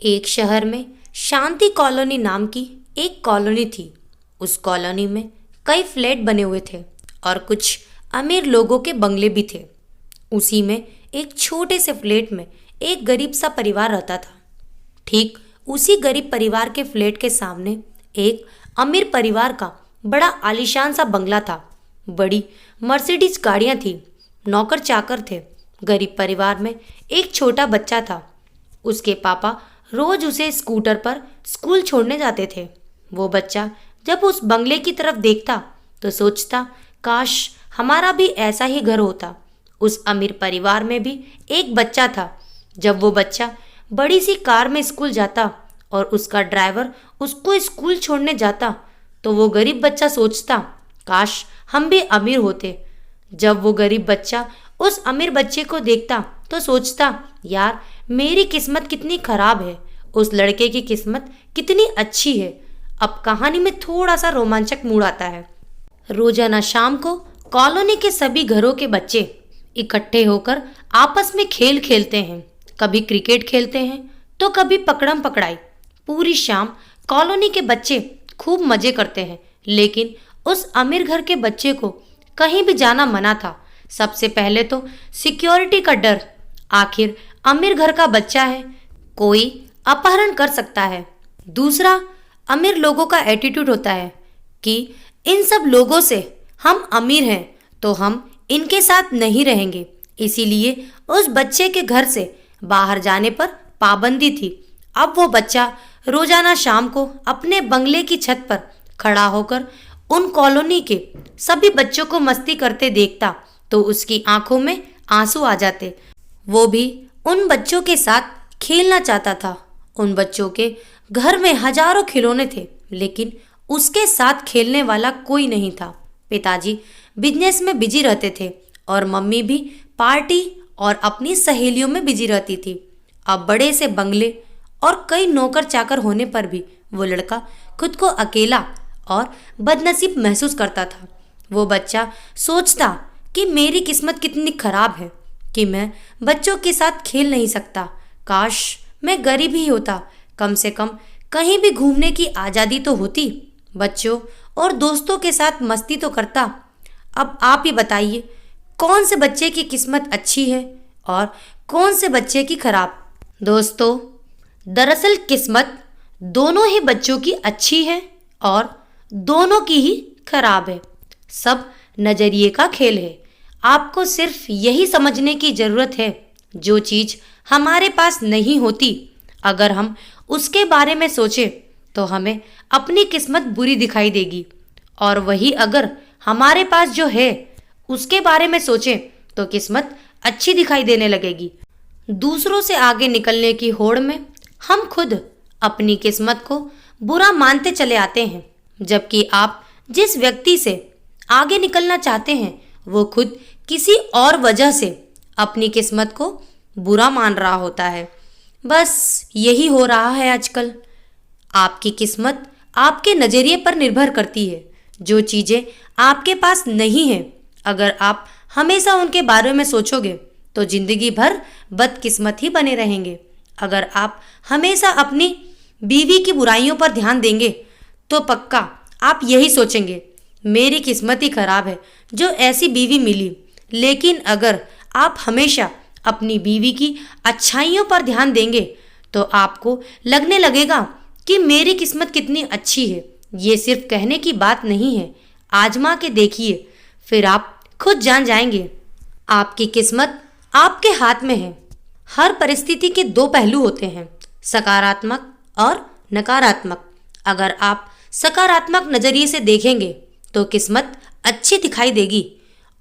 एक शहर में शांति कॉलोनी नाम की एक कॉलोनी थी। उस कॉलोनी में कई फ्लैट बने हुए थे और कुछ अमीर लोगों के बंगले भी थे। उसी में एक छोटे से फ्लैट में एक गरीब सा परिवार रहता था। ठीक उसी गरीब परिवार के फ्लैट के सामने एक अमीर परिवार का बड़ा आलीशान सा बंगला था। बड़ी मर्सिडीज गाड़ियां थी, नौकर चाकर थे। गरीब परिवार में एक छोटा बच्चा था। उसके पापा रोज उसे स्कूटर पर स्कूल छोड़ने जाते थे। वो बच्चा जब उस बंगले की तरफ देखता तो सोचता, काश हमारा भी ऐसा ही घर होता। उस अमीर परिवार में भी एक बच्चा था। जब वो बच्चा बड़ी सी कार में स्कूल जाता और उसका ड्राइवर उसको स्कूल छोड़ने जाता तो वो गरीब बच्चा सोचता, काश हम भी अमीर होते। जब वो गरीब बच्चा उस अमीर बच्चे को देखता तो सोचता, यार मेरी किस्मत कितनी खराब है, उस लड़के की किस्मत कितनी अच्छी है। अब कहानी में थोड़ा सा रोमांचक मूड आता है। रोजाना शाम को कॉलोनी के सभी घरों के बच्चे इकट्ठे होकर आपस में खेल खेलते हैं। कभी क्रिकेट खेलते हैं तो कभी पकड़म पकड़ाई। पूरी शाम कॉलोनी के बच्चे खूब मजे करते हैं, लेकिन उस अमीर घर के बच्चे को कहीं भी जाना मना था। सबसे पहले तो सिक्योरिटी का डर। आखिर अमीर घर का बच्चा है, कोई अपहरण कर सकता है। दूसरा, अमीर लोगों का एटीट्यूड होता है कि इन सब लोगों से हम अमीर हैं तो हम इनके साथ नहीं रहेंगे। इसीलिए उस बच्चे के घर से बाहर जाने पर पाबंदी थी। अब वो बच्चा रोजाना शाम को अपने बंगले की छत पर खड़ा होकर उन कॉलोनी के सभी बच्चों को मस्ती करते देखता तो उसकी आंखों में आंसू आ जाते। वो भी उन बच्चों के साथ खेलना चाहता था। उन बच्चों के घर में हजारों खिलौने थे, लेकिन उसके साथ खेलने वाला कोई नहीं था। पिताजी बिजनेस में बिजी रहते थे और मम्मी भी पार्टी और अपनी सहेलियों में बिजी रहती थी। अब बड़े से बंगले और कई नौकर चाकर होने पर भी वो लड़का खुद को अकेला और बदनसीब महसूस करता था। वो बच्चा सोचता कि मेरी किस्मत कितनी खराब है कि मैं बच्चों के साथ खेल नहीं सकता। काश मैं गरीब ही होता, कम से कम कहीं भी घूमने की आज़ादी तो होती, बच्चों और दोस्तों के साथ मस्ती तो करता। अब आप ही बताइए, कौन से बच्चे की किस्मत अच्छी है और कौन से बच्चे की खराब। दोस्तों, दरअसल किस्मत दोनों ही बच्चों की अच्छी है और दोनों की ही खराब है। सब नज़रिए का खेल है। आपको सिर्फ यही समझने की ज़रूरत है, जो चीज़ हमारे पास नहीं होती, अगर हम उसके बारे में सोचें तो हमें अपनी किस्मत बुरी दिखाई देगी, और वही अगर हमारे पास जो है उसके बारे में सोचें तो किस्मत अच्छी दिखाई देने लगेगी। दूसरों से आगे निकलने की होड़ में हम खुद अपनी किस्मत को बुरा मानते चले आते हैं, जबकि आप जिस व्यक्ति से आगे निकलना चाहते हैं वो खुद किसी और वजह से अपनी किस्मत को बुरा मान रहा होता है। बस यही हो रहा है आजकल। आपकी किस्मत आपके नज़रिए पर निर्भर करती है। जो चीज़ें आपके पास नहीं हैं, अगर आप हमेशा उनके बारे में सोचोगे तो ज़िंदगी भर बदकिस्मत ही बने रहेंगे। अगर आप हमेशा अपनी बीवी की बुराइयों पर ध्यान देंगे तो पक्का आप यही सोचेंगे, मेरी किस्मत ही खराब है जो ऐसी बीवी मिली। लेकिन अगर आप हमेशा अपनी बीवी की अच्छाइयों पर ध्यान देंगे तो आपको लगने लगेगा कि मेरी किस्मत कितनी अच्छी है। ये सिर्फ कहने की बात नहीं है, आजमा के देखिए, फिर आप खुद जान जाएंगे। आपकी किस्मत आपके हाथ में है। हर परिस्थिति के दो पहलू होते हैं, सकारात्मक और नकारात्मक। अगर आप सकारात्मक नज़रिए से देखेंगे तो किस्मत अच्छी दिखाई देगी,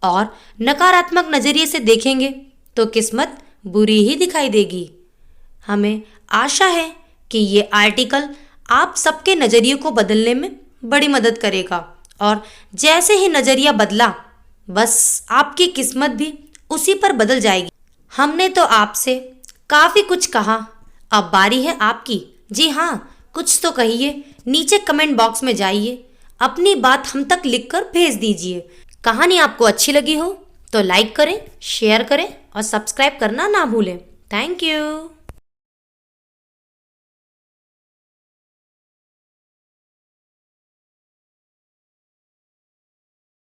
और नकारात्मक नज़रिए से देखेंगे तो किस्मत बुरी ही दिखाई देगी। हमें आशा है कि ये आर्टिकल आप सबके नज़रिए को बदलने में बड़ी मदद करेगा, और जैसे ही नज़रिया बदला, बस आपकी किस्मत भी उसी पर बदल जाएगी। हमने तो आपसे काफ़ी कुछ कहा, अब बारी है आपकी। जी हाँ, कुछ तो कहिए। नीचे कमेंट बॉक्स में जाइए, अपनी बात हम तक लिखकर भेज दीजिए। कहानी आपको अच्छी लगी हो तो लाइक करें, शेयर करें और सब्सक्राइब करना ना भूलें। Thank you.